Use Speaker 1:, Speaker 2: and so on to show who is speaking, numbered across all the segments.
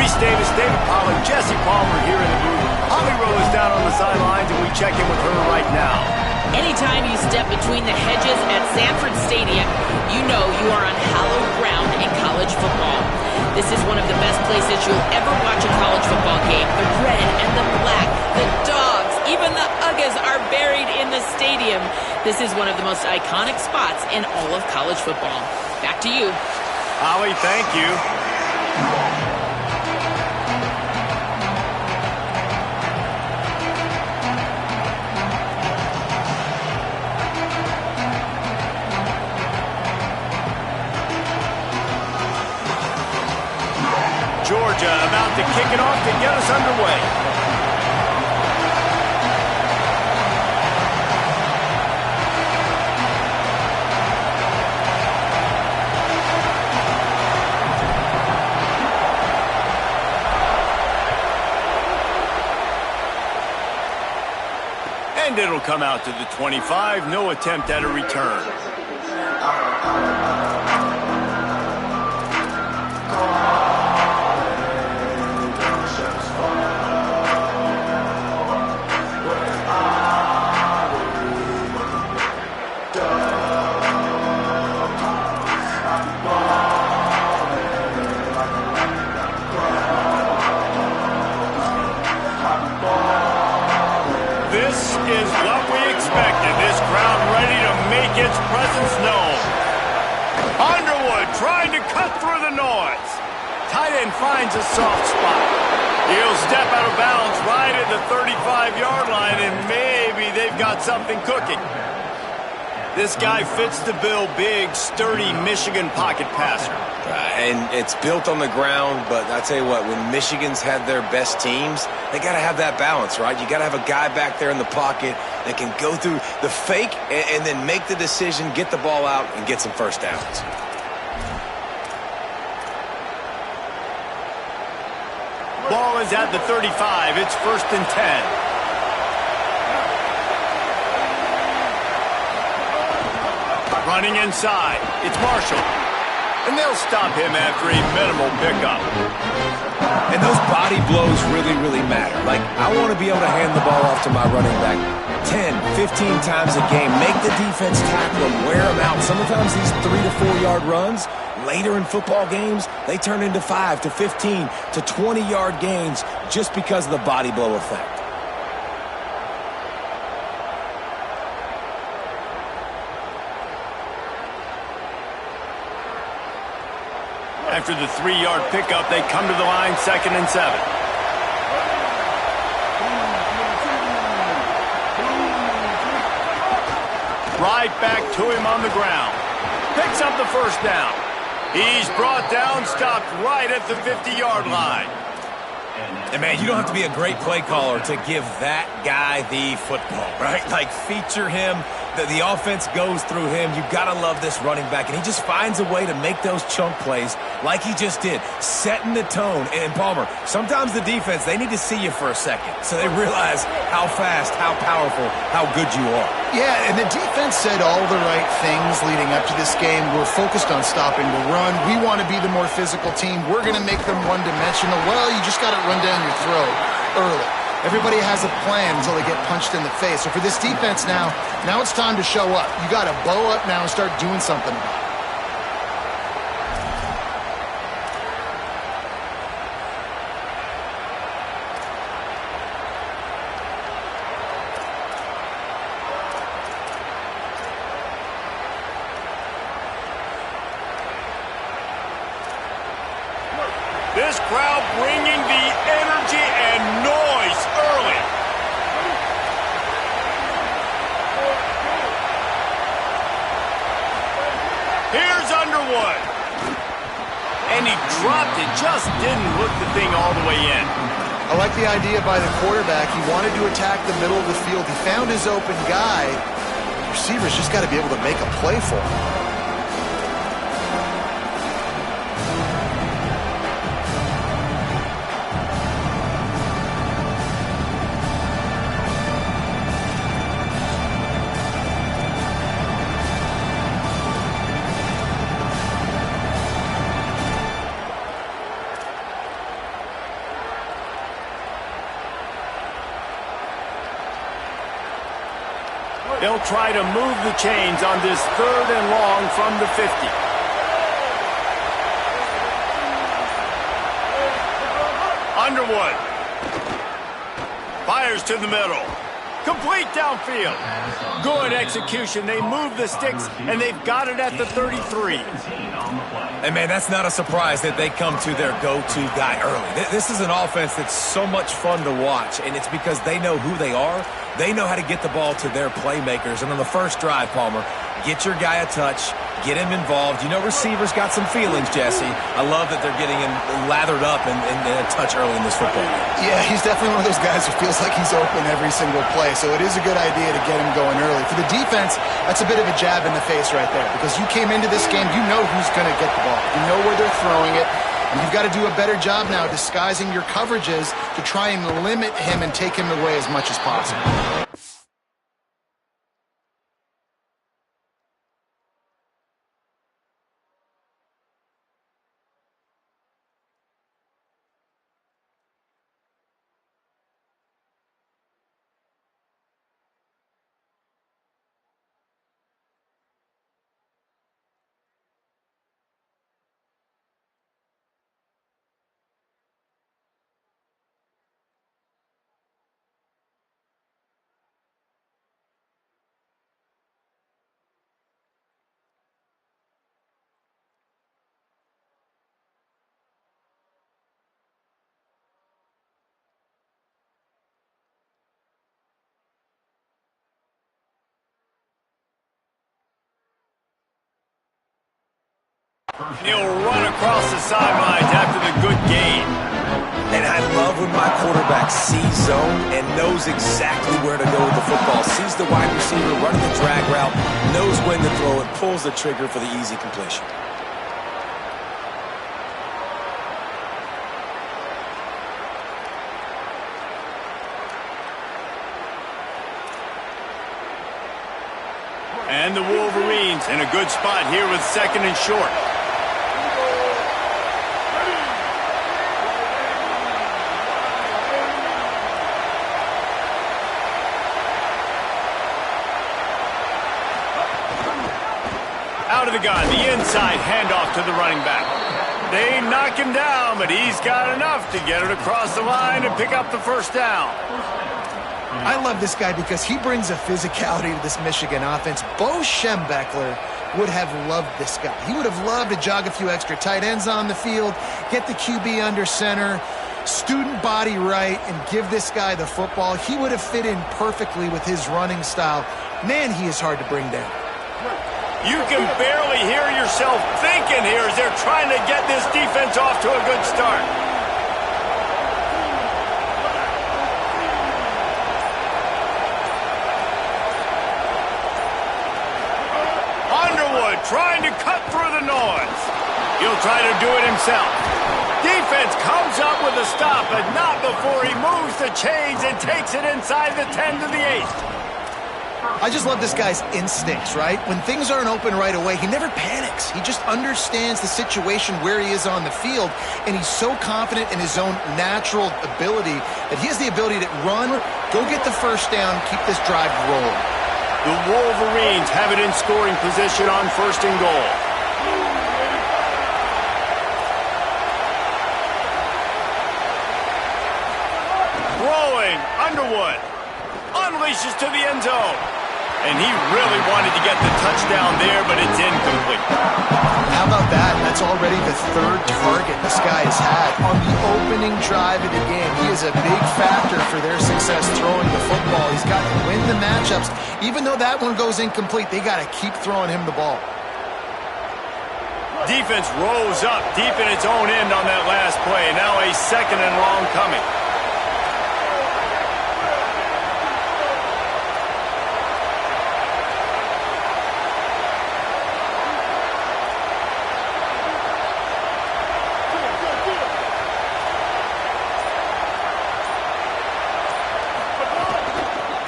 Speaker 1: Reese Davis, David Pollack, Jesse Palmer here in the booth. Holly Rowe is down on the sidelines, and we check in with her right now.
Speaker 2: Anytime you step between the hedges at Sanford Stadium, you know you are on hallowed ground in college football. This is one of the best places you'll ever watch a college football game. The red and the black, the dogs, even the Uggas are buried in the stadium. This is one of the most iconic spots in all of college football. Back to you.
Speaker 1: Holly, thank you. Georgia about to kick it off to get us underway. And it'll come out to the 25. No attempt at a return. Its presence known. Underwood trying to cut through the noise. Tight end finds a soft spot. He'll step out of bounds right at the 35-yard line, and maybe they've got something cooking. This guy fits the bill, big, sturdy Michigan pocket passer.
Speaker 3: And it's built on the ground, but I tell you what, when Michigan's had their best teams, they got to have that balance, right? You got to have a guy back there in the pocket that can go through the fake and then make the decision, get the ball out, and get some first downs.
Speaker 1: Ball is at the 35. It's 1st and 10. Running inside. It's Marshall. And they'll stop him after a minimal pickup.
Speaker 3: And those body blows really, really matter. Like, I want to be able to hand the ball off to my running back 10, 15 times a game. Make the defense tackle him, wear him out. Sometimes these 3 to 4 yard runs, later in football games, they turn into 5 to 15 to 20 yard gains just because of the body blow effect.
Speaker 1: After the 3-yard pickup, they come to the line, 2nd and 7. Right back to him on the ground. Picks up the first down. He's brought down, stopped right at the 50-yard line.
Speaker 3: And, man, you don't have to be a great play caller to give that guy the football, right? Like, feature him. The offense goes through him. You've got to love this running back. And he just finds a way to make those chunk plays like he just did, setting the tone. And Palmer, sometimes the defense, they need to see you for a second so they realize how fast, how powerful, how good you are.
Speaker 4: Yeah, and the defense said all the right things leading up to this game. We're focused on stopping the run. We want to be the more physical team. We're going to make them one-dimensional. Well, you just got to run down your throat early. Everybody has a plan until they get punched in the face. So for this defense now it's time to show up. You got to bow up now and start doing something about it.
Speaker 1: This crowd bringing the energy and noise early. Here's Underwood. And he dropped it, just didn't hook the thing all the way in.
Speaker 4: I like the idea by the quarterback. He wanted to attack the middle of the field. He found his open guy. The receivers just got to be able to make a play for him.
Speaker 1: They'll try to move the chains on this 3rd and long from the 50. Underwood. Fires to the middle. Complete downfield. Good execution. They move the sticks, and they've got it at the 33.
Speaker 3: And, man, that's not a surprise that they come to their go-to guy early. This is an offense that's so much fun to watch, and it's because they know who they are. They know how to get the ball to their playmakers. And on the first drive, Palmer, get your guy a touch, get him involved. You know receivers got some feelings, Jesse. I love that they're getting him lathered up and a touch early in this football game.
Speaker 4: Yeah, he's definitely one of those guys who feels like he's open every single play, so it is a good idea to get him going early. For the defense, that's a bit of a jab in the face right there, because you came into this game, you know who's going to get the ball. You know where they're throwing it, and you've got to do a better job now disguising your coverages to try and limit him and take him away as much as possible.
Speaker 1: He'll run across the sidelines after the good gain.
Speaker 3: And I love when my quarterback sees zone and knows exactly where to go with the football. Sees the wide receiver running the drag route, knows when to throw it, pulls the trigger for the easy completion.
Speaker 1: And the Wolverines in a good spot here with 2nd and short. Out of the gun, the inside handoff to the running back. They knock him down, but he's got enough to get it across the line and pick up the first down.
Speaker 4: I love this guy because he brings a physicality to this Michigan offense. Bo Schembechler would have loved this guy. He would have loved to jog a few extra tight ends on the field, get the QB under center, student body right, and give this guy the football. He would have fit in perfectly with his running style. Man, he is hard to bring down.
Speaker 1: You can barely hear yourself thinking here as they're trying to get this defense off to a good start. Underwood trying to cut through the noise. He'll try to do it himself. Defense comes up with a stop, but not before he moves the chains and takes it inside the 10 to the 8.
Speaker 4: I just love this guy's instincts, right? When things aren't open right away, he never panics. He just understands the situation where he is on the field, and he's so confident in his own natural ability that he has the ability to run, go get the first down, keep this drive rolling.
Speaker 1: The Wolverines have it in scoring position on 1st and goal. Throwing, Underwood unleashes to the end zone. And he really wanted to get the touchdown there, but it's incomplete.
Speaker 4: How about that? That's already the 3rd target this guy has had on the opening drive of the game. He is a big factor for their success throwing the football. He's got to win the matchups. Even though that one goes incomplete, they got to keep throwing him the ball.
Speaker 1: Defense rose up deep in its own end on that last play. Now a 2nd and long coming.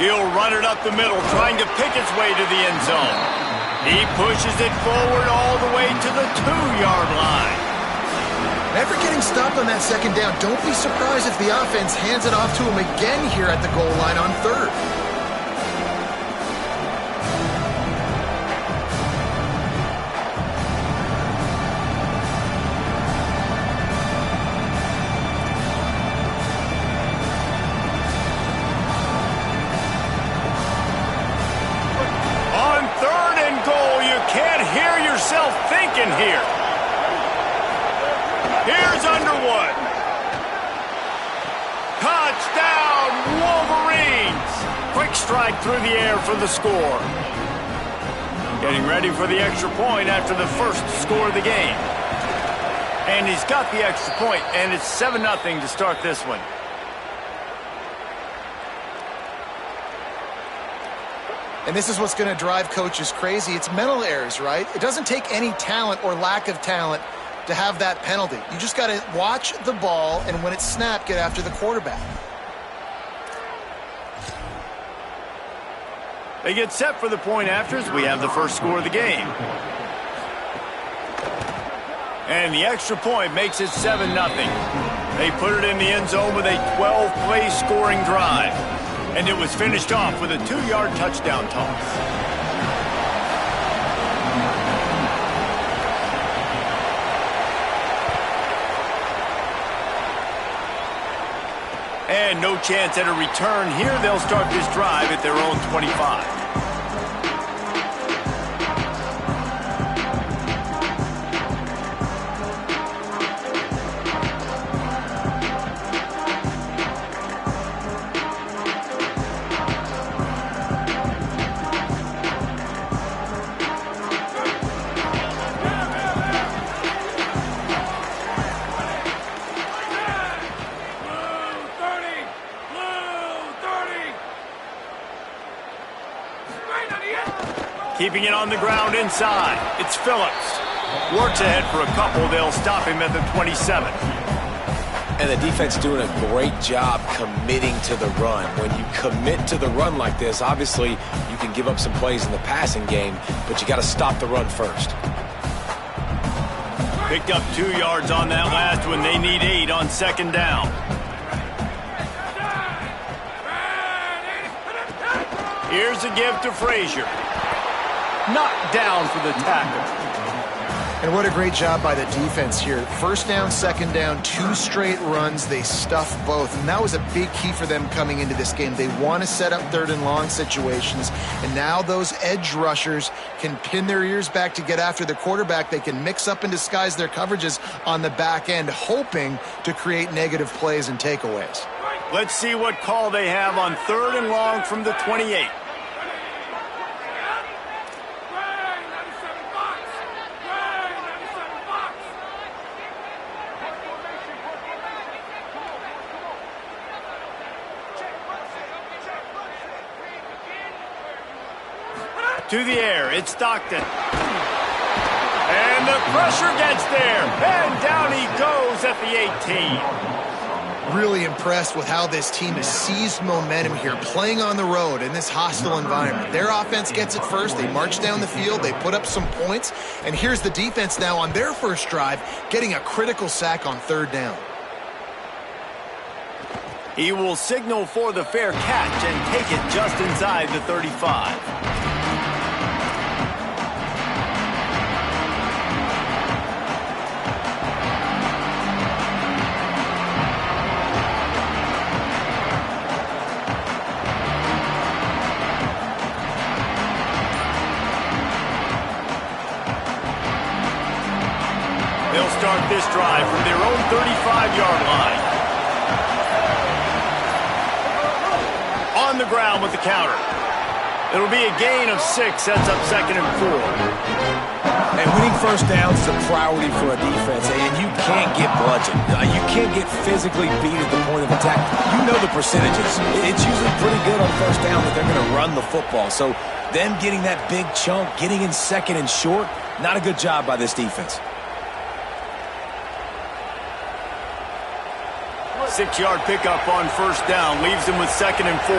Speaker 1: He'll run it up the middle, trying to pick its way to the end zone. He pushes it forward all the way to the 2-yard line.
Speaker 4: After getting stopped on that 2nd down, don't be surprised if the offense hands it off to him again here at the goal line on 3rd.
Speaker 1: Here's Underwood. Touchdown, Wolverines! Quick strike through the air for the score. Getting ready for the extra point after the first score of the game. And he's got the extra point, and it's 7-0 to start this one.
Speaker 4: And this is what's going to drive coaches crazy. It's mental errors, right? It doesn't take any talent or lack of talent to have that penalty. You just got to watch the ball, and when it's snapped, get after the quarterback.
Speaker 1: They get set for the point after as we have the first score of the game. And the extra point makes it 7-0. They put it in the end zone with a 12-play scoring drive. And it was finished off with a 2-yard touchdown toss. And no chance at a return here. They'll start this drive at their own 25. Keeping it on the ground inside. It's Phillips. Works ahead for a couple. They'll stop him at the 27.
Speaker 3: And the defense doing a great job committing to the run. When you commit to the run like this, obviously you can give up some plays in the passing game, but you got to stop the run first.
Speaker 1: Picked up 2 yards on that last one. They need 8 on second down. Here's a give to Frazier. Knocked down for the tackle.
Speaker 4: And what a great job by the defense here. First down, second down, 2 straight runs. They stuffed both. And that was a big key for them coming into this game. They want to set up third and long situations. And now those edge rushers can pin their ears back to get after the quarterback. They can mix up and disguise their coverages on the back end, hoping to create negative plays and takeaways.
Speaker 1: Let's see what call they have on third and long from the 28. To the air, it's Stockton. And the pressure gets there. And down he goes at the 18.
Speaker 4: Really impressed with how this team has seized momentum here, playing on the road in this hostile environment. Their offense gets it first. They march down the field. They put up some points. And here's the defense now on their first drive, getting a critical sack on third down.
Speaker 1: He will signal for the fair catch and take it just inside the 35. They'll start this drive from their own 35-yard line. On the ground with the counter. It'll be a gain of 6, sets up second and 4.
Speaker 3: And winning first downs is a priority for a defense, and you can't get bludgeoned. You can't get physically beat at the point of attack. You know the percentages. It's usually pretty good on first down that they're going to run the football. So them getting that big chunk, getting in second and short, not a good job by this defense.
Speaker 1: 6-yard pickup on first down leaves him with second and 4.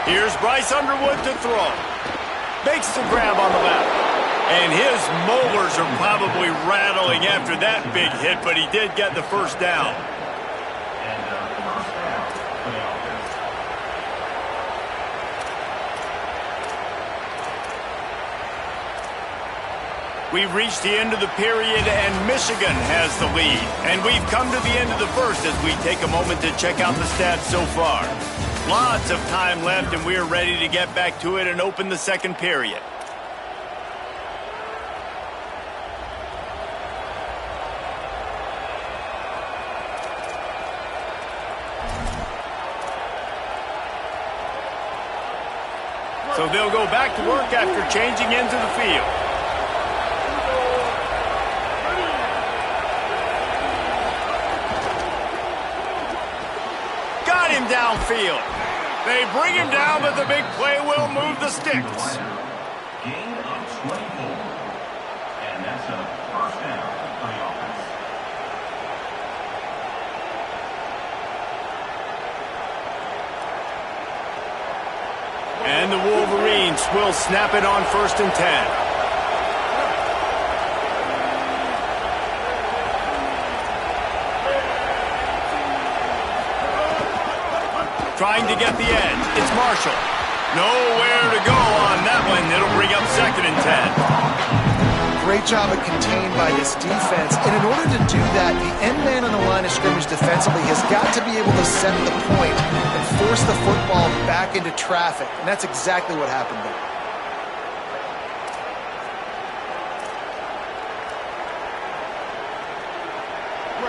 Speaker 1: Here's Bryce Underwood to throw. Makes the grab on the left. And his molars are probably rattling after that big hit, but he did get the first down. We've reached the end of the period, and Michigan has the lead. And we've come to the end of the first as we take a moment to check out the stats so far. Lots of time left, and we're ready to get back to it and open the second period. So they'll go back to work after changing into the field. Got him downfield. They bring him down, but the big play will move the sticks.
Speaker 5: Gain of 24. And that's a first down for the offense.
Speaker 1: And the Wolverines will snap it on 1st and 10. Trying to get the edge. It's Marshall. Nowhere to go on that one. It'll bring up 2nd and 10.
Speaker 4: Great job at contained by this defense. And in order to do that, the end man on the line of scrimmage defensively has got to be able to set the point and force the football back into traffic. And that's exactly what happened there.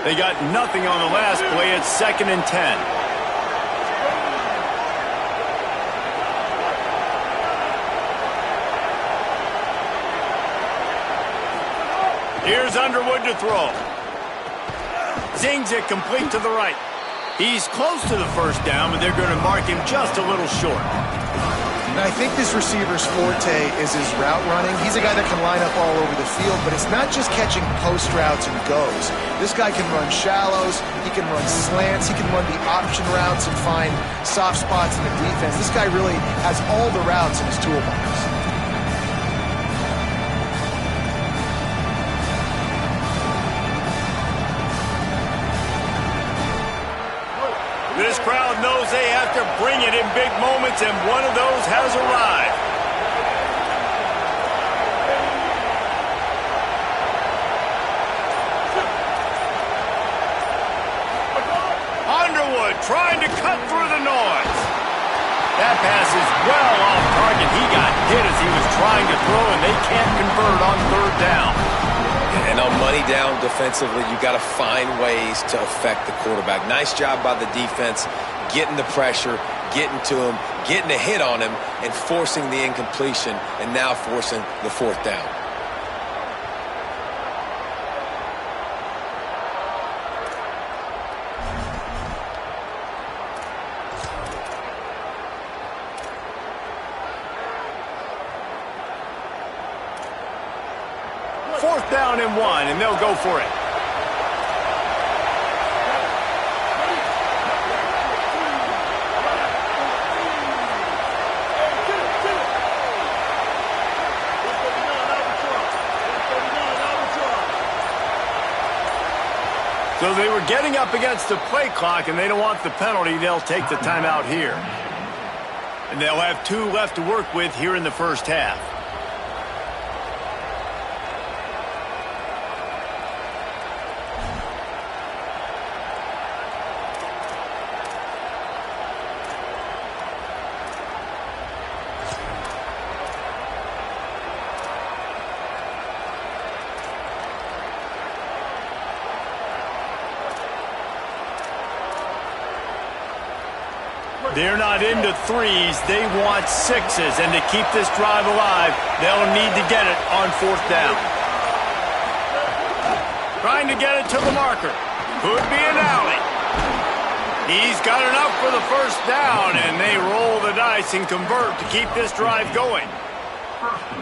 Speaker 1: They got nothing on the last play. It's 2nd and 10. Here's Underwood to throw. Zings it complete to the right. He's close to the first down, but they're going to mark him just a little short.
Speaker 4: And I think this receiver's forte is his route running. He's a guy that can line up all over the field, but it's not just catching post routes and goes. This guy can run shallows, he can run slants, he can run the option routes and find soft spots in the defense. This guy really has all the routes in his toolbox.
Speaker 1: This crowd knows they have to bring it in big moments, and one of those has arrived. Underwood trying to cut through the noise. That pass is well off target. He got hit as he was trying to throw, and they can't convert on 3rd down.
Speaker 3: And on money down defensively, you got to find ways to affect the quarterback. Nice job by the defense, getting the pressure, getting to him, getting a hit on him, and forcing the incompletion, and now forcing the 4th down.
Speaker 1: Fourth down and 1, and they'll go for it. So they were getting up against the play clock, and they don't want the penalty. They'll take the timeout here. And they'll have 2 left to work with here in the first half. They're not into 3s. They want 6s. And to keep this drive alive, they'll need to get it on 4th down. Trying to get it to the marker. Could be an alley. He's got enough for the first down, and they roll the dice and convert to keep this drive going.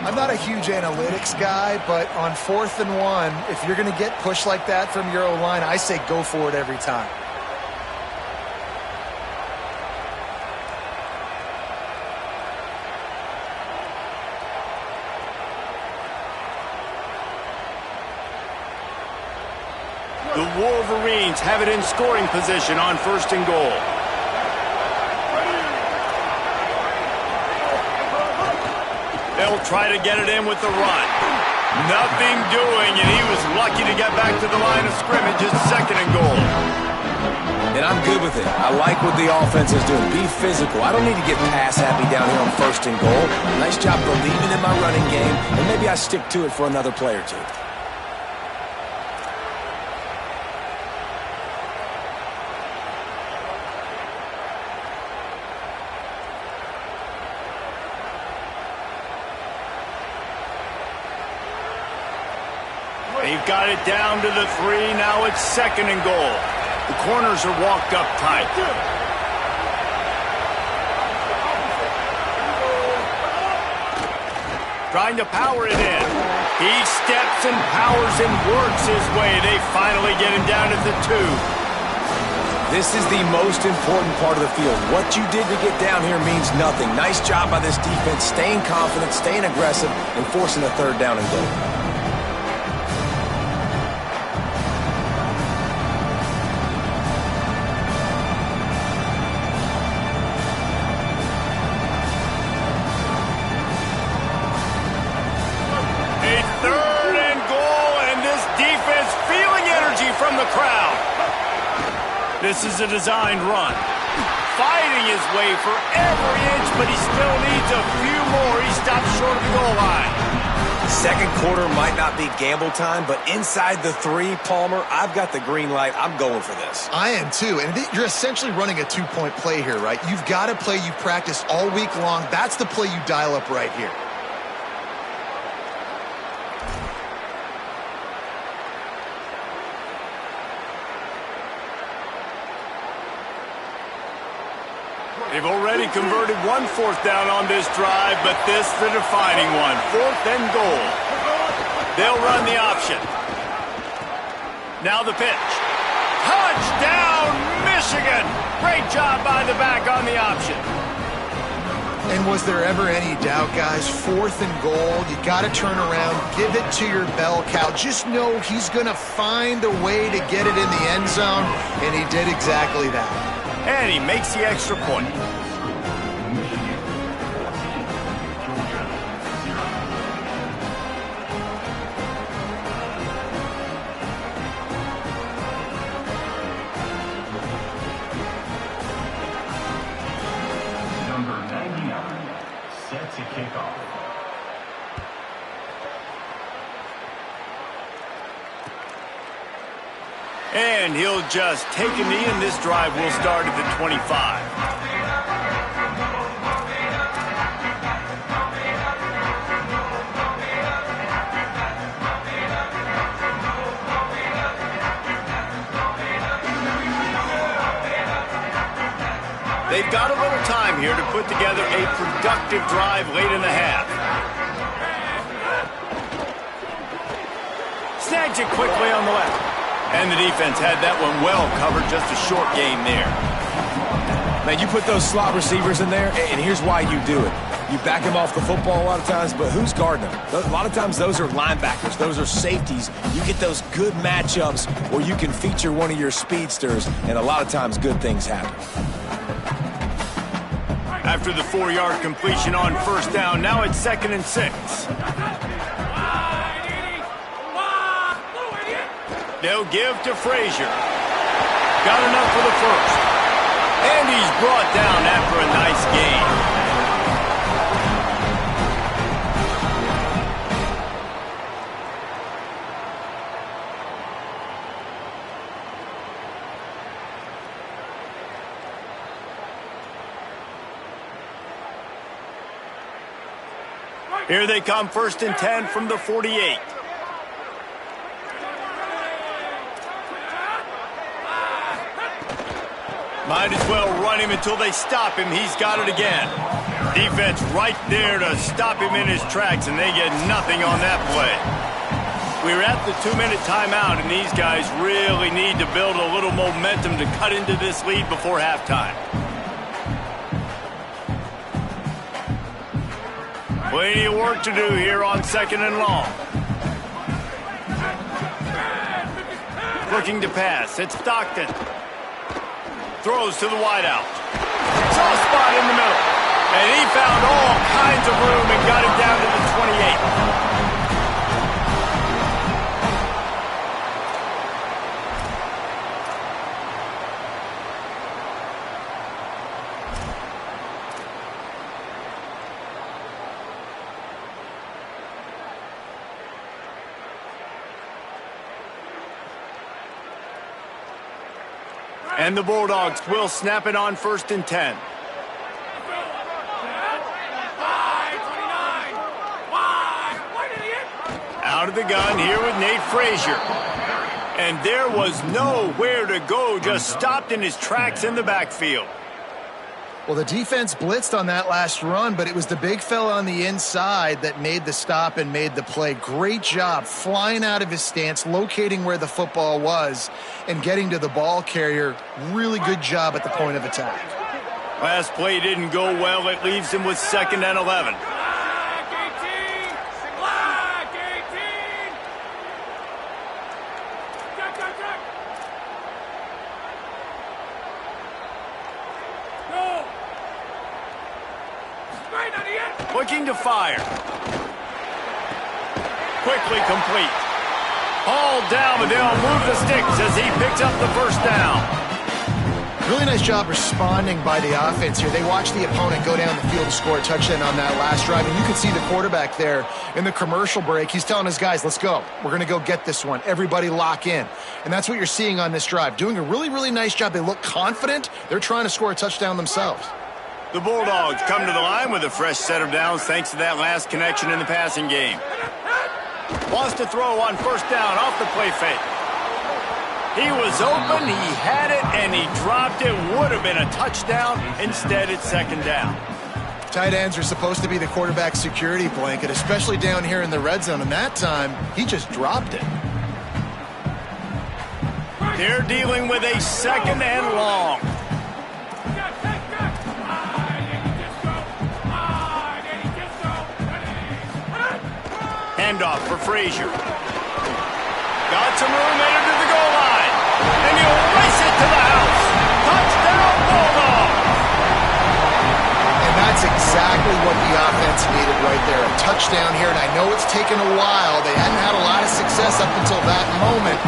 Speaker 4: I'm not a huge analytics guy, but on 4th and 1, if you're going to get pushed like that from your O-line, I say go for it every time.
Speaker 1: The Wolverines have it in scoring position on 1st and goal. They'll try to get it in with the run. Nothing doing, and he was lucky to get back to the line of scrimmage. It's 2nd and goal.
Speaker 3: And I'm good with it. I like what the offense is doing. Be physical. I don't need to get pass happy down here on 1st and goal. Nice job believing in my running game, and maybe I stick to it for another play or 2.
Speaker 1: They've got it down to the 3. Now it's 2nd and goal. The corners are walked up tight. Trying to power it in. He steps and powers and works his way. They finally get him down at the 2.
Speaker 3: This is the most important part of the field. What you did to get down here means nothing. Nice job by this defense, staying confident, staying aggressive, and forcing a 3rd down and goal.
Speaker 1: A 3rd and goal, and this defense feeling energy from the crowd. This is a designed run. Fighting his way for every inch, but he still needs a few more. He stops short of the goal line.
Speaker 3: 2nd quarter might not be gamble time, but inside the 3, Palmer, I've got the green light. I'm going for this.
Speaker 4: I am too, and you're essentially running a 2-point play here, right? You've got a play you've practiced all week long. That's the play you dial up right here.
Speaker 1: They've already converted 1 4th down on this drive, but this the defining one. 4th and goal. They'll run the option. Now the pitch. Touchdown, Michigan! Great job by the back on the option.
Speaker 4: And was there ever any doubt, guys? 4th and goal. You got to turn around, give it to your bell cow. Just know he's going to find a way to get it in the end zone, and he did exactly that.
Speaker 1: And he makes the extra point.
Speaker 5: Number 99, set to kick off.
Speaker 1: And he'll just take a knee, and this drive will start at the 25. They've got a little time here to put together a productive drive late in the half. Snags it quickly on the left. And the defense had that one well covered, just a short game there.
Speaker 3: Man, you put those slot receivers in there, and here's why you do it. You back them off the football a lot of times, but who's guarding them? A lot of times those are linebackers. Those are safeties. You get those good matchups where you can feature one of your speedsters, and a lot of times good things happen.
Speaker 1: After the 4-yard completion on 1st down, now it's 2nd and 6. They'll give to Frazier. Got enough for the 1st. And he's brought down after a nice gain. Here they come, 1st and 10 from the 48. Might as well run him until they stop him. He's got it again. Defense right there to stop him in his tracks, and they get nothing on that play. We're at the 2-minute timeout, and these guys really need to build a little momentum to cut into this lead before halftime. Plenty of work to do here on 2nd and long. Looking to pass. It's Stockton. Throws to the wideout. Soft spot in the middle. And he found all kinds of room and got it down to the 28. And the Bulldogs will snap it on 1st and 10. Out Out of the gun here with Nate Frazier. And there was nowhere to go, just stopped in his tracks in the backfield.
Speaker 4: Well, the defense blitzed on that last run, but it was the big fella on the inside that made the stop and made the play. Great job flying out of his stance, locating where the football was, and getting to the ball carrier. Really good job at the point of attack.
Speaker 1: Last play didn't go well. It leaves him with 2nd and 11. Looking to fire. Quickly complete. Hauled down, but they'll move the sticks as he picks up the first down.
Speaker 4: Really nice job responding by the offense here. They watched the opponent go down the field to score a touchdown on that last drive, and you can see the quarterback there in the commercial break. He's telling his guys, let's go. We're going to go get this one. Everybody lock in. And that's what you're seeing on this drive. Doing a really, really nice job. They look confident. They're trying to score a touchdown themselves.
Speaker 1: The Bulldogs come to the line with a fresh set of downs thanks to that last connection in the passing game. Wants to throw on first down off the play fake. He was open, he had it, and he dropped it. Would have been a touchdown. Instead, it's 2nd down.
Speaker 4: Tight ends are supposed to be the quarterback's security blanket, especially down here in the red zone. And that time, he just dropped it.
Speaker 1: They're dealing with a 2nd and long. Handoff for Frazier. Got some room, headed to the goal line. And he'll race it to the house. Touchdown, Bulldogs!
Speaker 4: And that's exactly what the offense needed right there. A touchdown here, and I know it's taken a while. They hadn't had a lot of success up until that moment.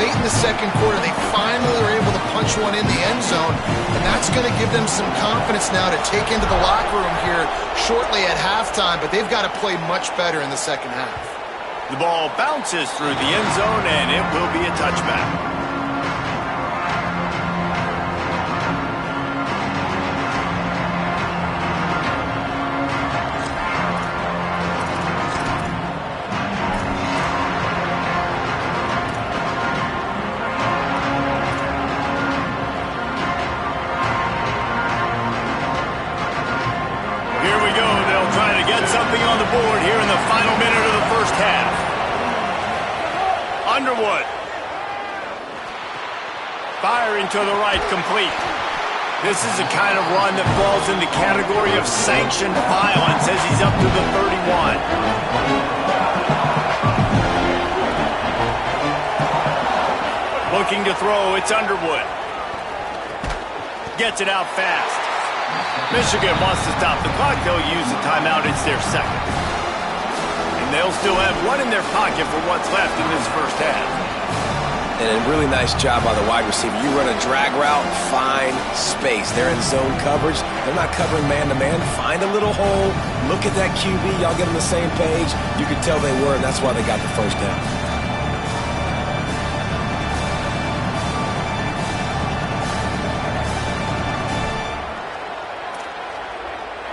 Speaker 4: Late in the 2nd quarter, they finally were able to punch one in the end zone, and that's going to give them some confidence now to take into the locker room here shortly at halftime, but they've got to play much better in the 2nd half.
Speaker 1: The ball bounces through the end zone, and it will be a touchback. Something on the board here in the final minute of the first half. Underwood. Firing to the right, complete. This is the kind of run that falls in the category of sanctioned violence as he's up to the 31. Looking to throw, it's Underwood. Gets it out fast. Michigan wants to stop the clock. They'll use the timeout. It's their 2nd. And they'll still have one in their pocket for what's left in this first half.
Speaker 3: And a really nice job by the wide receiver. You run a drag route, find space. They're in zone coverage. They're not covering man-to-man. Find a little hole. Look at that QB. Y'all get on the same page. You could tell they were, and that's why they got the first down.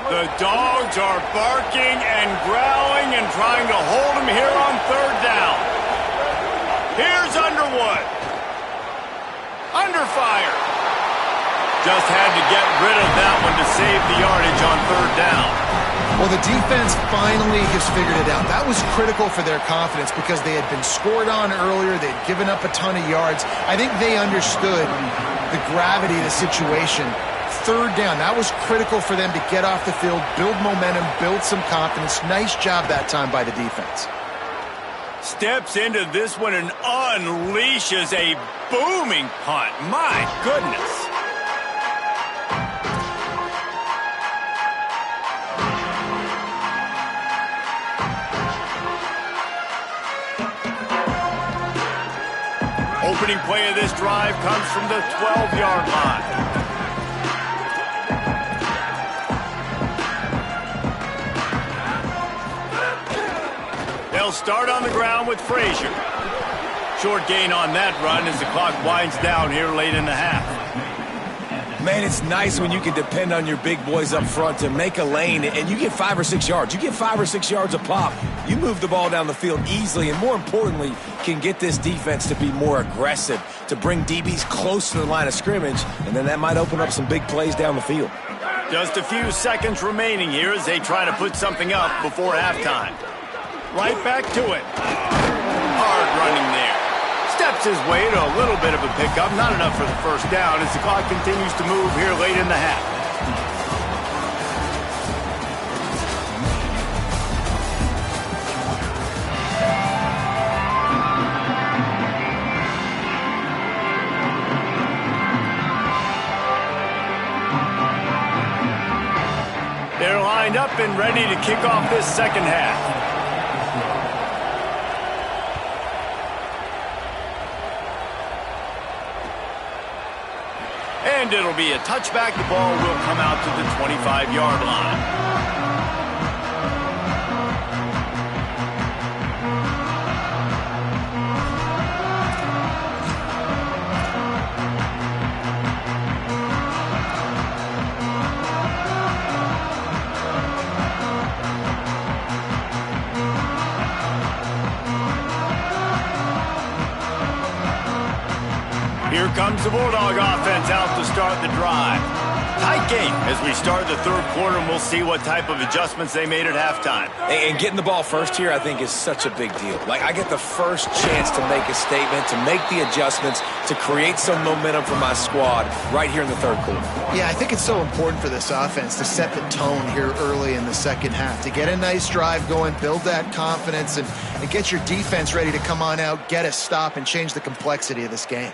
Speaker 1: The Dogs are barking and growling and trying to hold him here on 3rd down. Here's Underwood. Under fire. Just had to get rid of that one to save the yardage on 3rd down.
Speaker 4: Well, the defense finally has figured it out. That was critical for their confidence because they had been scored on earlier. They'd given up a ton of yards. I think they understood the gravity of the situation. 3rd down, that was critical for them to get off the field, build momentum, build some confidence. Nice job that time by the defense.
Speaker 1: Steps into this one and unleashes a booming punt. My goodness. Opening play of this drive comes from the 12-yard line. They'll start on the ground with Frazier. Short gain on that run as the clock winds down here late in the half.
Speaker 3: Man, it's nice when you can depend on your big boys up front to make a lane, and you get 5 or 6 yards. You get 5 or 6 yards a pop. You move the ball down the field easily and, more importantly, can get this defense to be more aggressive, to bring DBs close to the line of scrimmage, and then that might open up some big plays down the field.
Speaker 1: Just a few seconds remaining here as they try to put something up before halftime. Right back to it. Hard running there. Steps his way to a little bit of a pickup. Not enough for the first down as the clock continues to move here late in the half. They're lined up and ready to kick off this second half. And it'll be a touchback. The ball will come out to the 25-yard line. Here comes the Bulldog offense out to start the drive. Tight game as we start the third quarter, and we'll see what type of adjustments they made at halftime.
Speaker 3: And getting the ball first here, I think, is such a big deal. Like, I get the first chance to make a statement, to make the adjustments, to create some momentum for my squad right here in the third quarter.
Speaker 4: Yeah, I think it's so important for this offense to set the tone here early in the second half, to get a nice drive going, build that confidence, and get your defense ready to come on out, get a stop, and change the complexity of this game.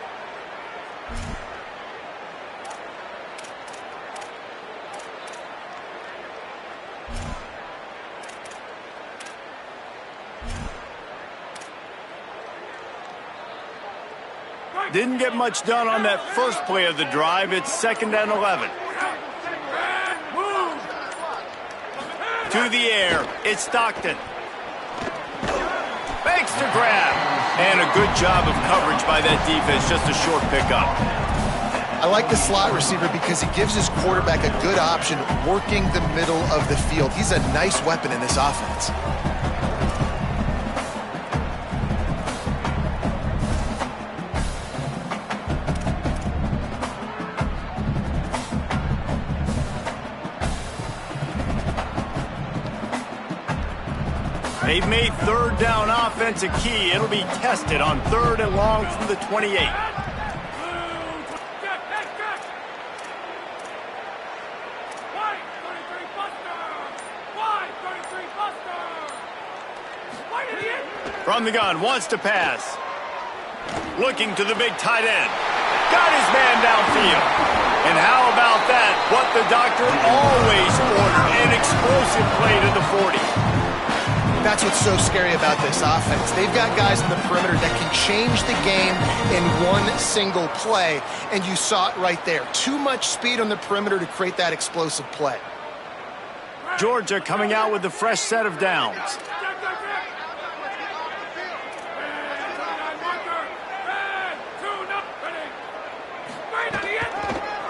Speaker 1: Didn't get much done on that first play of the drive. It's 2nd and 11. To the air. It's Stockton. Makes the grab. And a good job of coverage by that defense. Just a short pickup.
Speaker 4: I like the slot receiver because he gives his quarterback a good option working the middle of the field. He's a nice weapon in this offense.
Speaker 1: They've made third down offense a key. It'll be tested on 3rd and long from the 28. From the gun, wants to pass. Looking to the big tight end. Got his man downfield. And how about that? What the doctor always ordered, an explosive play to the 40.
Speaker 4: That's what's so scary about this offense. They've got guys in the perimeter that can change the game in one single play, and you saw it right there. Too much speed on the perimeter to create that explosive play.
Speaker 1: Georgia coming out with a fresh set of downs.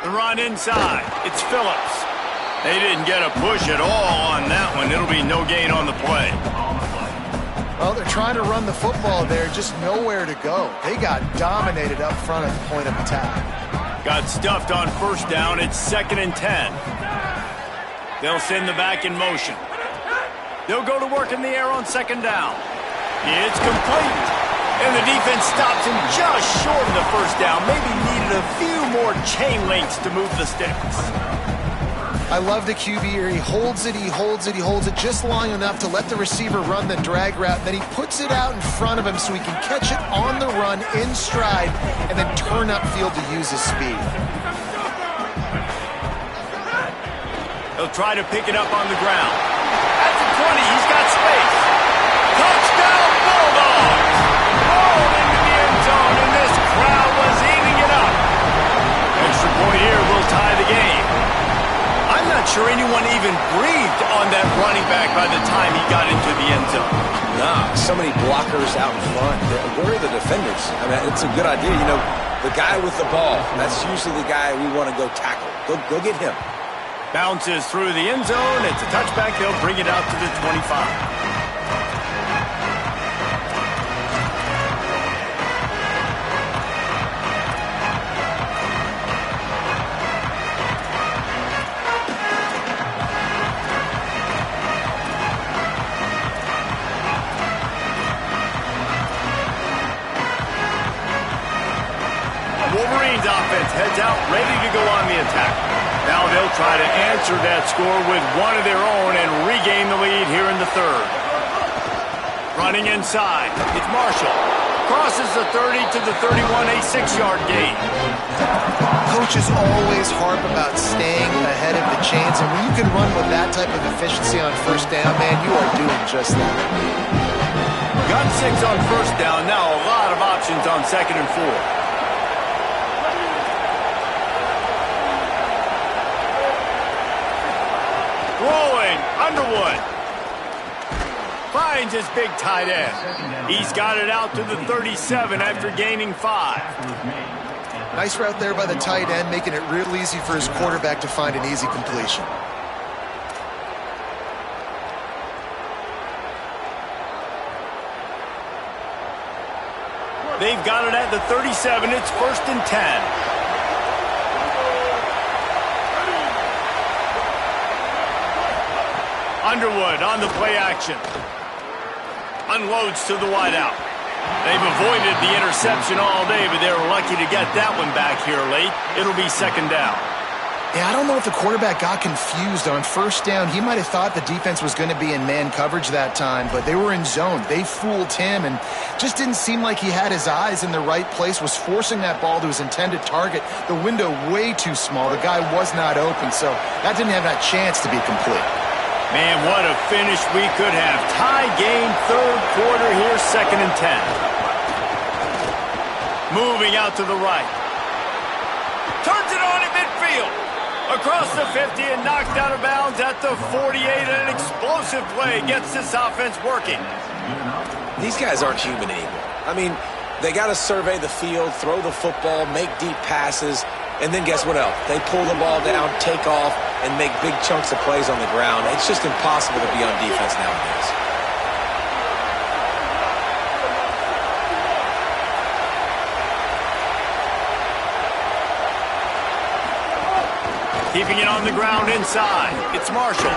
Speaker 1: The run inside. It's Phillips. They didn't get a push at all on that one. It'll be no gain on the play.
Speaker 4: Well, they're trying to run the football there, just nowhere to go. They got dominated up front at the point of attack.
Speaker 1: Got stuffed on first down. It's 2nd and 10. They'll send the back in motion. They'll go to work in the air on 2nd down. It's complete. And the defense stops him just short of the first down. Maybe needed a few more chain links to move the sticks.
Speaker 4: I love the QB here. He holds it, he holds it, he holds it just long enough to let the receiver run the drag route. Then he puts it out in front of him so he can catch it on the run in stride and then turn upfield to use his speed.
Speaker 1: He'll try to pick it up on the ground. At the 20, he's got space. Touchdown Bulldogs! Rolled into the end zone, and this crowd was eating it up. Extra point here will tie the game. I'm not sure anyone even breathed on that running back by the time he got into the end zone.
Speaker 3: Nah, so many blockers out in front. Where are the defenders? I mean, it's a good idea. You know, the guy with the ball, that's usually the guy we want to go tackle. Go get him.
Speaker 1: Bounces through the end zone. It's a touchback. They'll bring it out to the 25. heads out, ready to go on the attack. Now they'll try to answer that score with one of their own and regain the lead here in the third. Running inside, it's Marshall. Crosses the 30 to the 31, a 6-yard gain.
Speaker 4: Coaches always harp about staying ahead of the chains, and when you can run with that type of efficiency on first down, man, you are doing just that.
Speaker 1: Got 6 on first down, now a lot of options on second and 4. Rolling, Underwood. Finds his big tight end. He's got it out to the 37 after gaining 5.
Speaker 4: Nice route there by the tight end, making it real easy for his quarterback to find an easy completion.
Speaker 1: They've got it at the 37. It's 1st and 10. Underwood on the play action. Unloads to the wideout. They've avoided the interception all day, but they were lucky to get that one back here late. It'll be 2nd down.
Speaker 4: Yeah, I don't know if the quarterback got confused on first down. He might have thought the defense was going to be in man coverage that time, but they were in zone. They fooled him and just didn't seem like he had his eyes in the right place, was forcing that ball to his intended target. The window way too small. The guy was not open, so that didn't have that chance to be complete.
Speaker 1: Man, what a finish we could have. Tie game, 3rd quarter here, 2nd and 10. Moving out to the right. Turns it on at midfield. Across the 50 and knocked out of bounds at the 48. An explosive play gets this offense working.
Speaker 3: These guys aren't human anymore. I mean, they got to survey the field, throw the football, make deep passes, and then guess what else? They pull the ball down, take off, and make big chunks of plays on the ground. It's just impossible to be on defense nowadays.
Speaker 1: Keeping it on the ground inside. It's Marshall.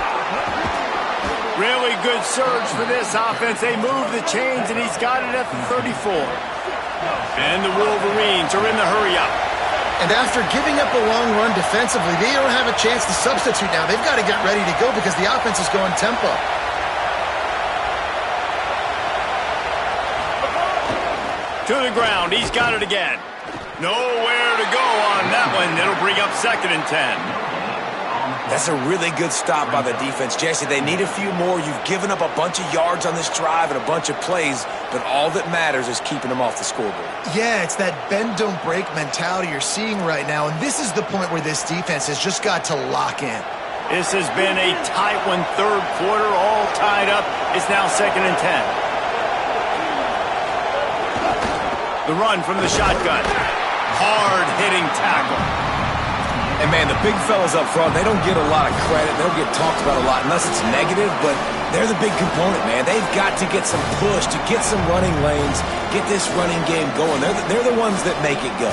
Speaker 1: Really good surge for this offense. They move the chains, and he's got it at the 34. And the Wolverines are in the hurry-up.
Speaker 4: And after giving up a long run defensively, they don't have a chance to substitute now. They've got to get ready to go because the offense is going tempo.
Speaker 1: To the ground. He's got it again. Nowhere to go on that one. It'll bring up 2nd and 10.
Speaker 3: That's a really good stop by the defense. Jesse, they need a few more. You've given up a bunch of yards on this drive and a bunch of plays, but all that matters is keeping them off the scoreboard.
Speaker 4: Yeah, it's that bend, don't break mentality you're seeing right now, and this is the point where this defense has just got to lock in.
Speaker 1: This has been a tight one, 3rd quarter, all tied up. It's now 2nd and 10. The run from the shotgun. Hard-hitting tackle.
Speaker 3: And, man, the big fellas up front, they don't get a lot of credit. They don't get talked about a lot unless it's negative, but they're the big component, man. They've got to get some push, to get some running lanes, get this running game going. They're the ones that make it go.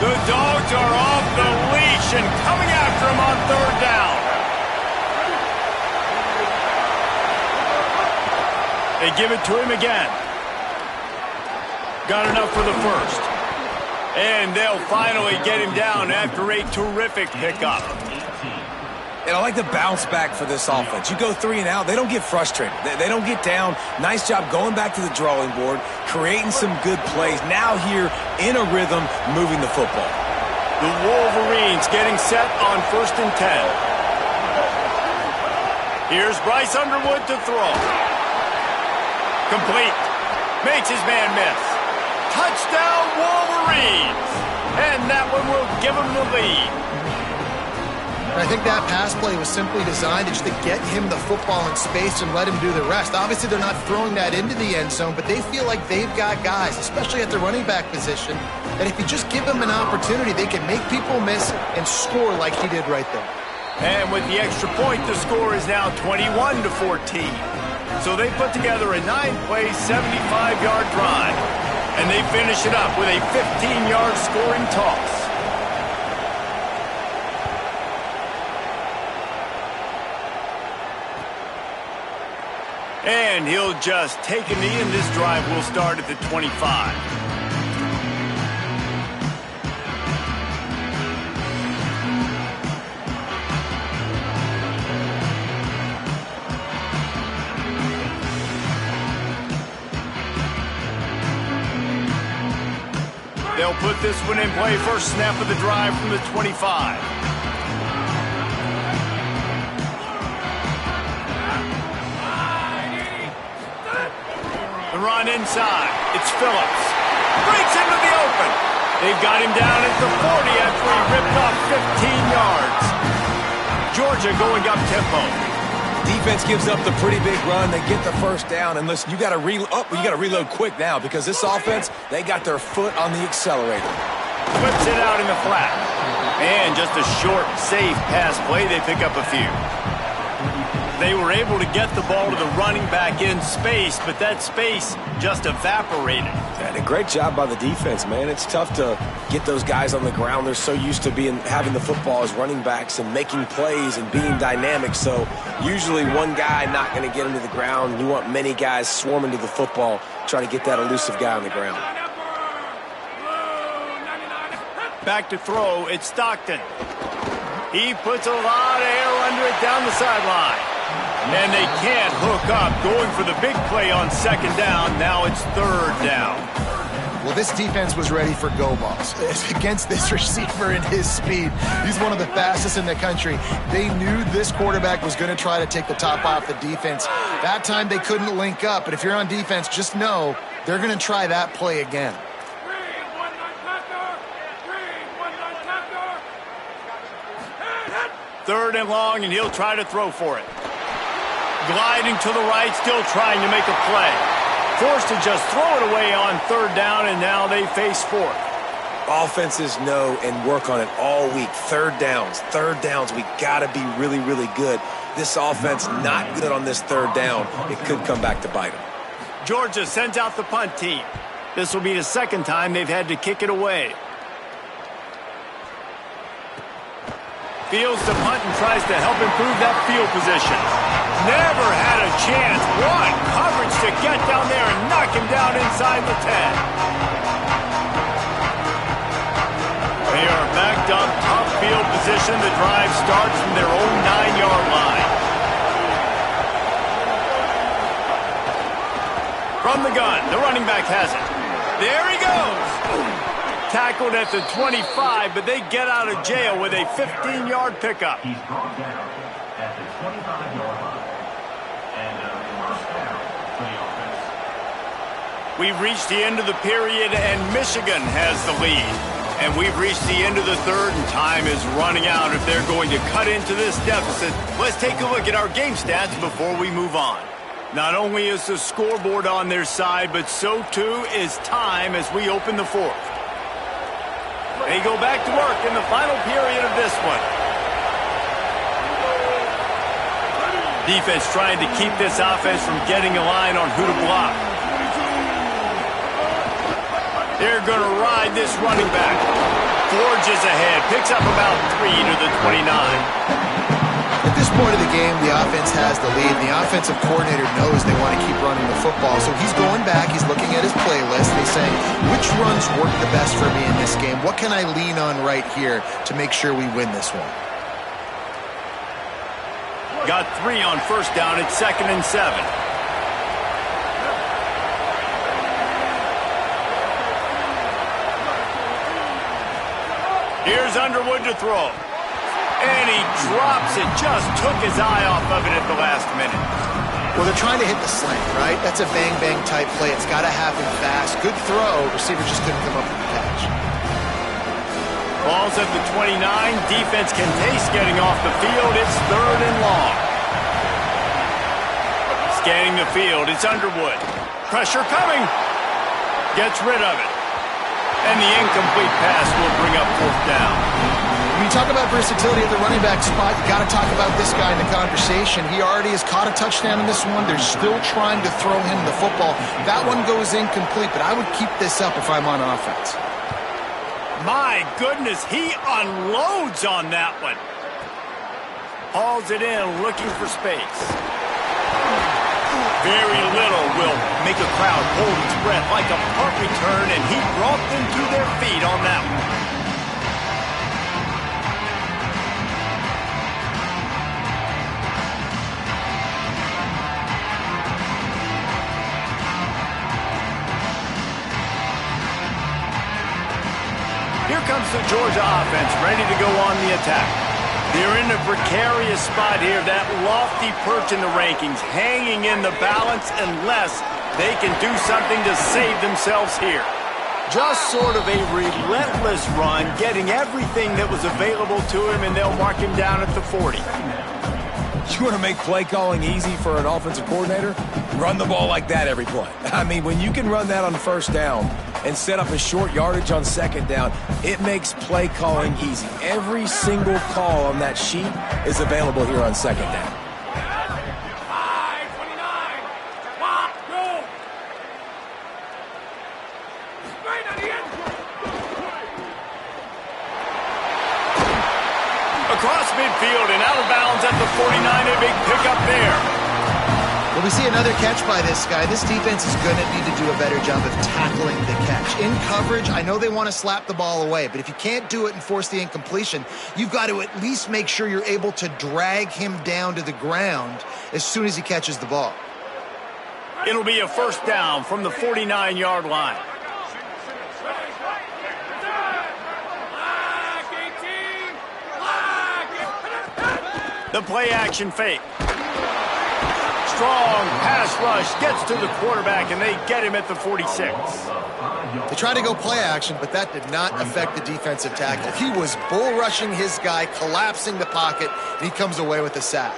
Speaker 1: The Dogs are off the leash and coming after him on 3rd down. They give it to him again. Got enough for the 1st. And they'll finally get him down after a terrific pickup.
Speaker 3: And I like the bounce back for this offense. You go 3 and out, they don't get frustrated. They don't get down. Nice job going back to the drawing board, creating some good plays. Now here in a rhythm, moving the football.
Speaker 1: The Wolverines getting set on 1st and 10. Here's Bryce Underwood to throw. Complete. Makes his man miss. Touchdown, Wolverines! And that one will give him the lead.
Speaker 4: I think that pass play was simply designed just to get him the football in space and let him do the rest. Obviously, they're not throwing that into the end zone, but they feel like they've got guys, especially at the running back position, that if you just give them an opportunity, they can make people miss and score like he did right there.
Speaker 1: And with the extra point, the score is now 21-14. So they put together a 9-play, 75-yard drive. And they finish it up with a 15-yard scoring toss. And he'll just take a knee, and this drive will start at the 25. They'll put this one in play. First snap of the drive from the 25. The run inside. It's Phillips. Breaks into the open. They've got him down at the 40 after he ripped off 15 yards. Georgia going up tempo.
Speaker 3: Defense gives up the pretty big run. They get the first down. And listen, you got to reload quick now because this offense, they got their foot on the accelerator.
Speaker 1: Whips it out in the flat. And just a short, safe pass play. They pick up a few. They were able to get the ball to the running back in space, but that space just evaporated.
Speaker 3: And a great job by the defense, man. It's tough to get those guys on the ground. They're so used to having the football as running backs and making plays and being dynamic. So usually one guy not going to get him to the ground. You want many guys swarming to the football, trying to get that elusive guy on the ground.
Speaker 1: Back to throw, it's Stockton. He puts a lot of air under it down the sideline. And they can't hook up, going for the big play on second down. Now it's third down.
Speaker 4: Well, this defense was ready for go balls. Against this receiver and his speed, he's one of the fastest in the country. They knew this quarterback was going to try to take the top off the defense. That time they couldn't link up, but if you're on defense, just know they're going to try that play again.
Speaker 1: Third and long, and he'll try to throw for it. Gliding to the right, still trying to make a play. Forced to just throw it away on third down, and now they face fourth.
Speaker 3: Offenses know and work on it all week. Third downs, we got to be really, really good. This offense not good on this third down. It could come back to bite them.
Speaker 1: Georgia sends out the punt team. This will be the second time they've had to kick it away. Fields to punt and tries to help improve that field position. Never had a chance. What coverage to get down there and knock him down inside the 10. They are backed up, tough field position. The drive starts from their own 9-yard line. From the gun, the running back has it. There he goes. Tackled at the 25, but they get out of jail with a 15-yard pickup.
Speaker 5: He's brought down at the 25-yard line. And first down for the offense.
Speaker 1: We've reached the end of the period, and Michigan has the lead. And we've reached the end of the third, and time is running out if they're going to cut into this deficit. Let's take a look at our game stats before we move on. Not only is the scoreboard on their side, but so too is time as we open the fourth. They go back to work in the final period of this one. Defense trying to keep this offense from getting a line on who to block. They're going to ride this running back. Forges ahead, picks up about 3 to the 29.
Speaker 4: At this point of the game, the offense has the lead. The offensive coordinator knows they want to keep running the football. So he's going back, he's looking at his playlist, and he's saying, which runs work the best for me in this game? What can I lean on right here to make sure we win this one?
Speaker 1: Got 3 on first down. It's 2nd and 7. Here's Underwood to throw. And he drops it. Just took his eye off of it at the last minute.
Speaker 4: Well, they're trying to hit the slant, right? That's a bang-bang type play. It's got to happen fast. Good throw. Receiver just couldn't come up with the catch.
Speaker 1: Ball's at the 29. Defense can taste getting off the field. It's 3rd and long. Scanning the field. It's Underwood. Pressure coming. Gets rid of it. And the incomplete pass will bring up 4th down.
Speaker 4: When you talk about versatility at the running back spot, you got to talk about this guy in the conversation. He already has caught a touchdown in this one. They're still trying to throw him the football. That one goes incomplete, but I would keep this up if I'm on offense.
Speaker 1: My goodness, he unloads on that one. Hauls it in, looking for space. Very little will make a crowd hold its breath like a punt return, and he brought them to their feet on that one. Here comes the Georgia offense, ready to go on the attack. They're in a precarious spot here, that lofty perch in the rankings, hanging in the balance unless they can do something to save themselves here. Just sort of a relentless run, getting everything that was available to him, and they'll mark him down at the 40.
Speaker 3: You want to make play calling easy for an offensive coordinator? Run the ball like that every play. I mean, when you can run that on first down and set up a short yardage on second down, it makes play calling easy. Every single call on that sheet is available here on second down.
Speaker 1: Across midfield and out of bounds at the 49, a big pickup there.
Speaker 4: Well, we see another catch by this guy. This defense is going to need to do a better job of tackling the catch. In coverage, I know they want to slap the ball away, but if you can't do it and force the incompletion, you've got to at least make sure you're able to drag him down to the ground as soon as he catches the ball.
Speaker 1: It'll be a first down from the 49-yard line. The play-action fake. Strong pass rush gets to the quarterback, and they get him at the 46.
Speaker 4: They tried to go play action, but that did not affect the defensive tackle. He was bull rushing his guy, collapsing the pocket, and he comes away with a sack.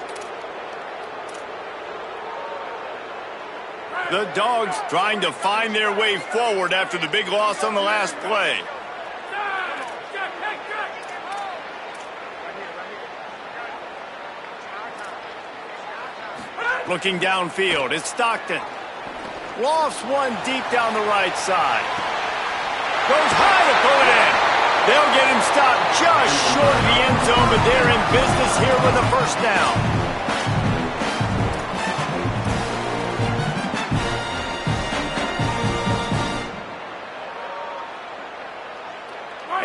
Speaker 1: The Dogs trying to find their way forward after the big loss on the last play. Looking downfield, it's Stockton. Lofts one deep down the right side. Goes high to pull it in. They'll get him stopped just short of the end zone, but they're in business here with a first down.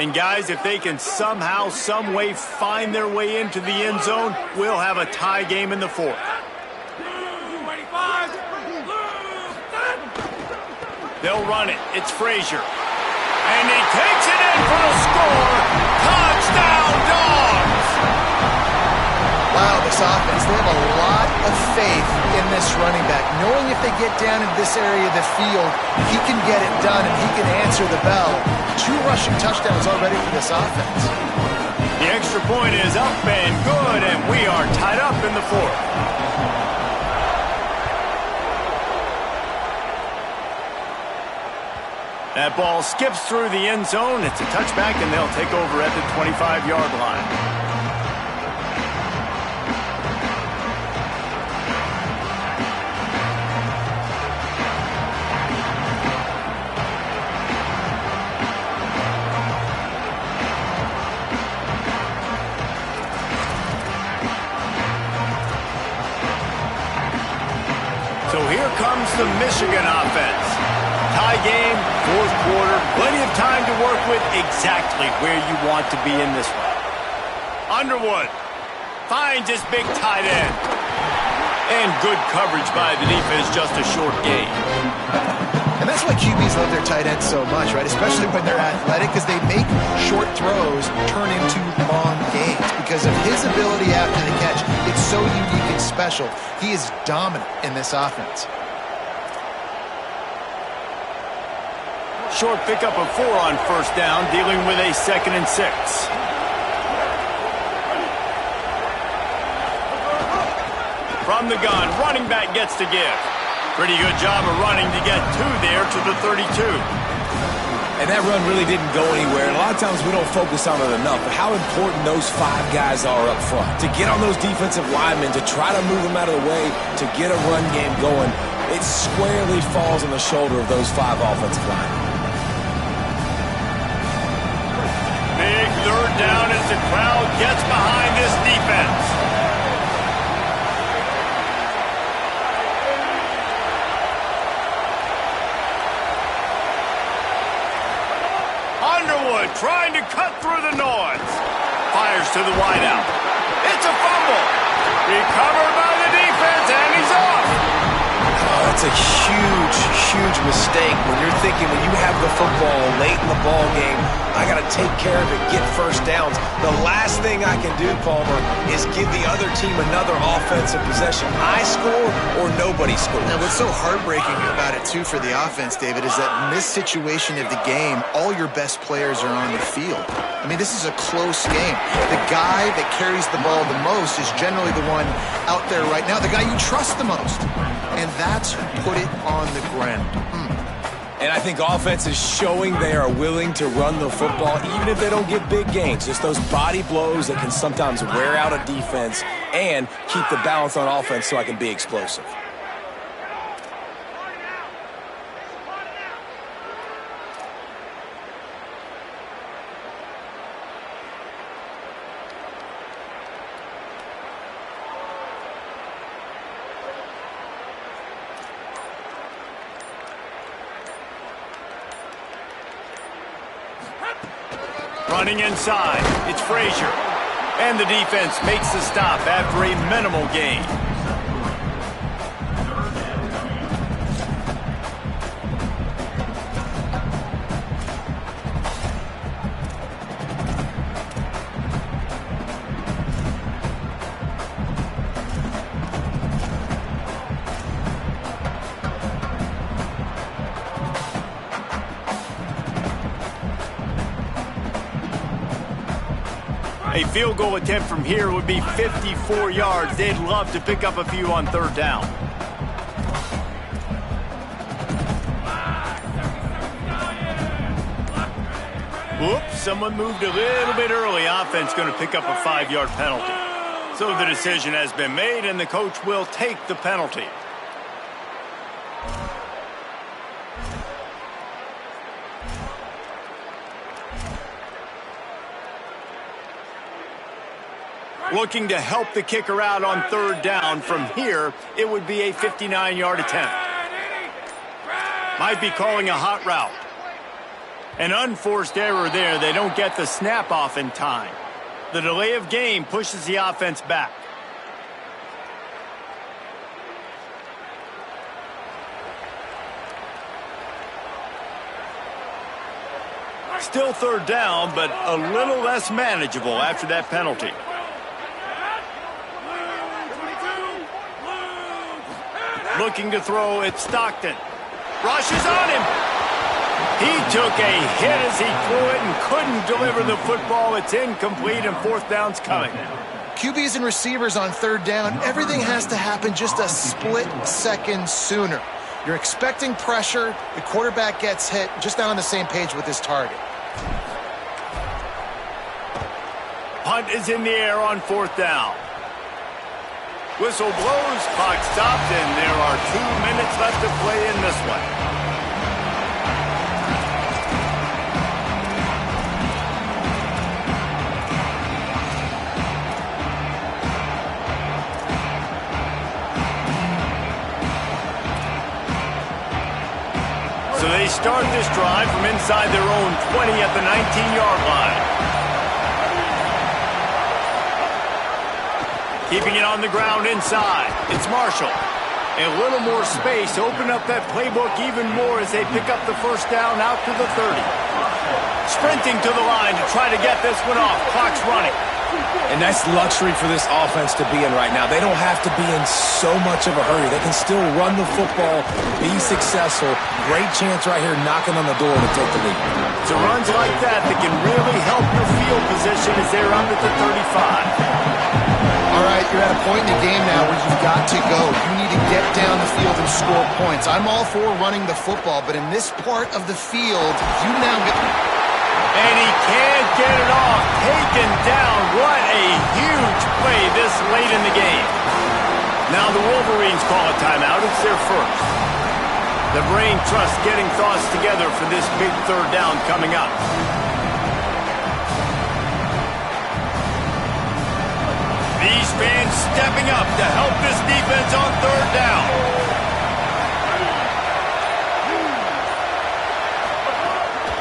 Speaker 1: And guys, if they can somehow, some way find their way into the end zone, we'll have a tie game in the fourth. They'll run it. It's Frazier. And he takes it in for the score. Touchdown, Dogs!
Speaker 4: Wow, this offense, they have a lot of faith in this running back. Knowing if they get down in this area of the field, he can get it done and he can answer the bell. 2 rushing touchdowns already for this offense.
Speaker 1: The extra point is up and good, and we are tied up in the fourth. That ball skips through the end zone. It's a touchback, and they'll take over at the 25-yard line. So here comes the Michigan offense. Tie game, fourth quarter, plenty of time to work with, exactly where you want to be in this one. Underwood finds his big tight end. And good coverage by the defense, just a short gain.
Speaker 4: And that's why QBs love their tight ends so much, right? Especially when they're athletic, because they make short throws turn into long gains. Because of his ability after the catch, it's so unique and special. He is dominant in this offense.
Speaker 1: Short pickup of 4 on first down, dealing with a 2nd and 6. From the gun, running back gets to give. Pretty good job of running to get 2 there to the 32.
Speaker 3: And that run really didn't go anywhere. And a lot of times we don't focus on it enough, but how important those 5 guys are up front. To get on those defensive linemen, to try to move them out of the way, to get a run game going, it squarely falls on the shoulder of those 5 offensive linemen.
Speaker 1: Big third down as the crowd gets behind this defense. Underwood trying to cut through the noise. Fires to the wideout. It's a fumble. Recovered by the defense, and he's off.
Speaker 3: Oh, that's a huge, huge mistake when you're thinking when you have the football late in the ball game, I got to take care of it, get first downs. The last thing I can do, Palmer, is give the other team another offensive possession. I score or nobody scores.
Speaker 4: Now, what's so heartbreaking about it, too, for the offense, David, is that in this situation of the game, all your best players are on the field. I mean, this is a close game. The guy that carries the ball the most is generally the one out there right now, the guy you trust the most. And that's who put it on the ground.
Speaker 3: And I think offense is showing they are willing to run the football, even if they don't get big gains. Just those body blows that can sometimes wear out a defense and keep the balance on offense so I can be explosive.
Speaker 1: Running inside, it's Frazier. And the defense makes the stop after a minimal gain. A field goal attempt from here would be 54 yards. They'd love to pick up a few on third down. Whoops, someone moved a little bit early. Offense going to pick up a 5-yard penalty. So the decision has been made, and the coach will take the penalty. Looking to help the kicker out on third down. From here, it would be a 59-yard attempt. Might be calling a hot route. An unforced error there. They don't get the snap off in time. The delay of game pushes the offense back. Still third down, but a little less manageable after that penalty. Looking to throw, it's Stockton. Rushes on him. He took a hit as he threw it and couldn't deliver the football. It's incomplete, and fourth down's coming.
Speaker 4: QBs and receivers on third down, everything has to happen just a split second sooner. You're expecting pressure. The quarterback gets hit, just not on the same page with his target.
Speaker 1: Punt is in the air on fourth down. Whistle blows, clock stopped, and there are 2 minutes left to play in this one. So they start this drive from inside their own 20 at the 19-yard line. Keeping it on the ground inside. It's Marshall. A little more space. Open up that playbook even more as they pick up the first down out to the 30. Sprinting to the line to try to get this one off. Clock's running.
Speaker 3: And that's luxury for this offense to be in right now. They don't have to be in so much of a hurry. They can still run the football, be successful. Great chance right here knocking on the door to take the lead.
Speaker 1: It's runs like that that can really help your field position as they're under the 35.
Speaker 4: All right, you're at a point in the game now where you've got to go. You need to get down the field and score points. I'm all for running the football, but in this part of the field, you now get...
Speaker 1: And he can't get it off. Taken down. What a huge play this late in the game. Now the Wolverines call a timeout. It's their first. The brain trust getting thoughts together for this big third down coming up. These fans stepping up to help this defense on third down.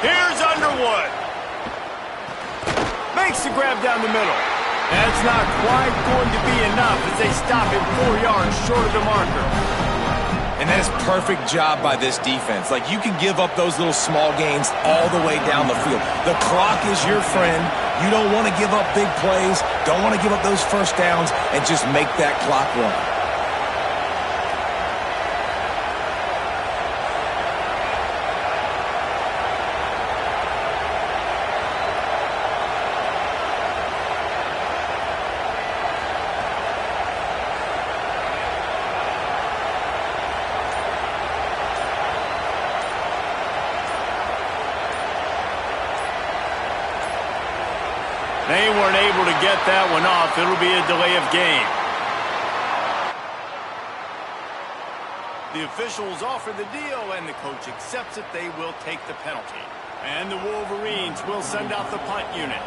Speaker 1: Here's Underwood. Makes the grab down the middle. That's not quite going to be enough as they stop him 4 yards short of the marker.
Speaker 3: And that is perfect job by this defense. Like, you can give up those little small gains all the way down the field. The clock is your friend. You don't want to give up big plays, don't want to give up those first downs, and just make that clock run.
Speaker 1: They weren't able to get that one off. It'll be a delay of game. The officials offer the deal, and the coach accepts it. They will take the penalty. And the Wolverines will send out the punt unit.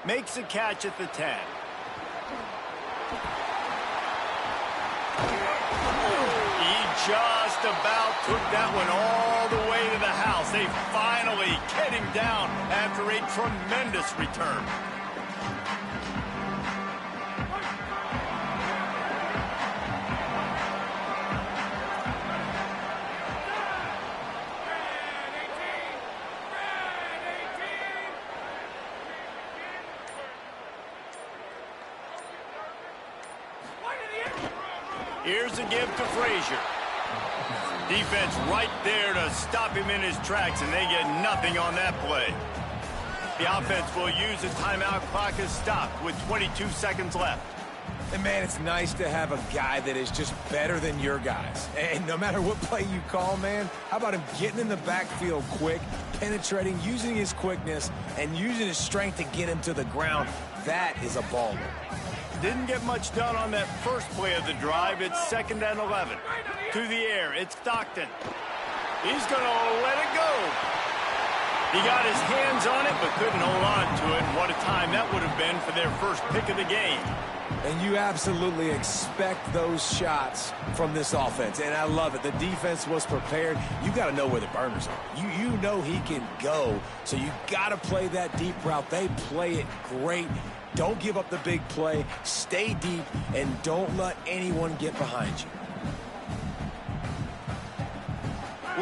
Speaker 1: Makes a catch at the 10. Just about took that one all the way to the house. They finally get him down after a tremendous return. Here's a give to Frazier. Defense right there to stop him in his tracks, and they get nothing on that play. The offense will use a timeout. Clock is stopped with 22 seconds left.
Speaker 3: And, man, it's nice to have a guy that is just better than your guys. And no matter what play you call, man, how about him getting in the backfield quick, penetrating, using his quickness, and using his strength to get him to the ground? That is a baller.
Speaker 1: Didn't get much done on that first play of the drive. It's 2nd and 11. To the air, it's Stockton. He's going to let it go. He got his hands on it, but couldn't hold on to it. What a time that would have been for their first pick of the game.
Speaker 3: And you absolutely expect those shots from this offense, and I love it. The defense was prepared. You got to know where the burners are. You know he can go, so you got to play that deep route. They play it great. Don't give up the big play. Stay deep, and don't let anyone get behind you.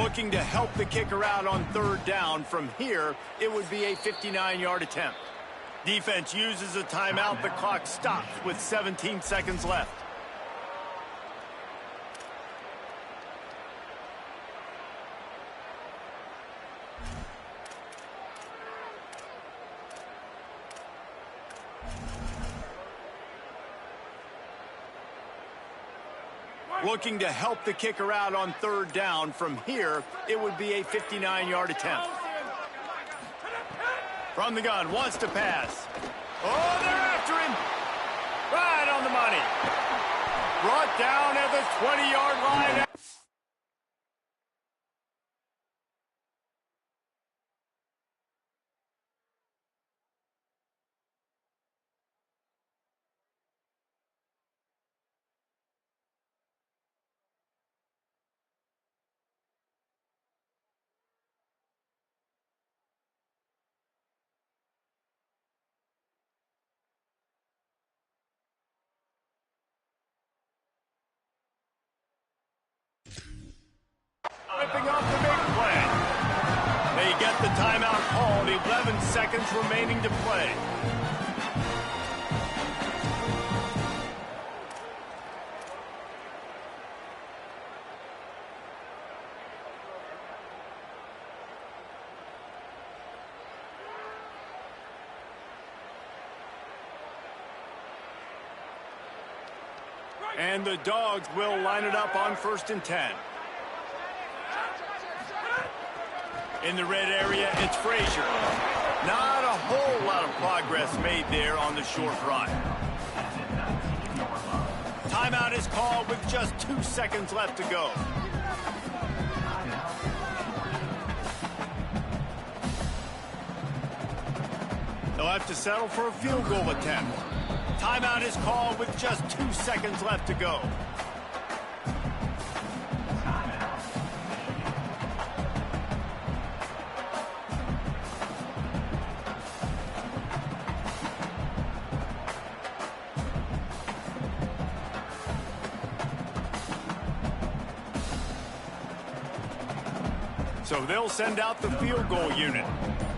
Speaker 1: Looking to help the kicker out on 3rd down. From here, it would be a 59-yard attempt. Defense uses a timeout. The clock stops with 17 seconds left. Looking to help the kicker out on 3rd down. From here, it would be a 59-yard attempt. From the gun, wants to pass. Oh, they're after him. Right on the money. Brought down at the 20-yard line. Ripping off the big play. They get the timeout called. 11 seconds remaining to play. And the Dogs will line it up on 1st and 10. In the red area, it's Frazier. Not a whole lot of progress made there on the short run. Timeout is called with just 2 seconds left to go. They'll have to settle for a field goal attempt. Timeout is called with just 2 seconds left to go. So they'll send out the field goal unit.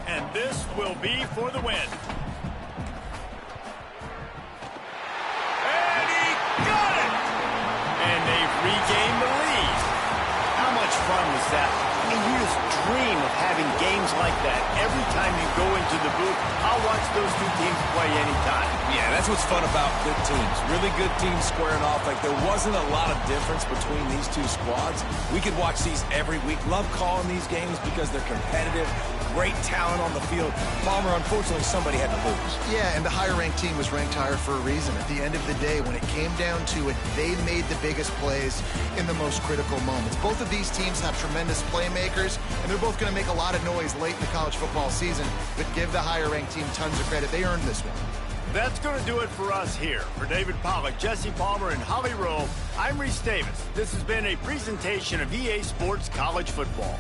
Speaker 1: And this will be for the win. And he got it! And they've regained the lead. How much fun was that? I mean, you just dream of having games like that. Every time you go into the booth, I'll watch those two teams play anytime.
Speaker 3: Yeah, that's what's fun about good teams. Really good teams squaring off. Like, there wasn't a lot of difference between these two squads. We could watch these every week. Love calling these games because they're competitive. Great talent on the field. Palmer, unfortunately, somebody had to lose.
Speaker 4: Yeah, and the higher-ranked team was ranked higher for a reason. At the end of the day, when it came down to it, they made the biggest plays in the most critical moments. Both of these teams have tremendous playmakers, and they're both going to make a lot of noise late in the college football season, but give the higher-ranked team tons of credit. They earned this one.
Speaker 1: That's going to do it for us here. For David Pollack, Jesse Palmer, and Holly Rowe, I'm Reese Davis. This has been a presentation of EA Sports College Football.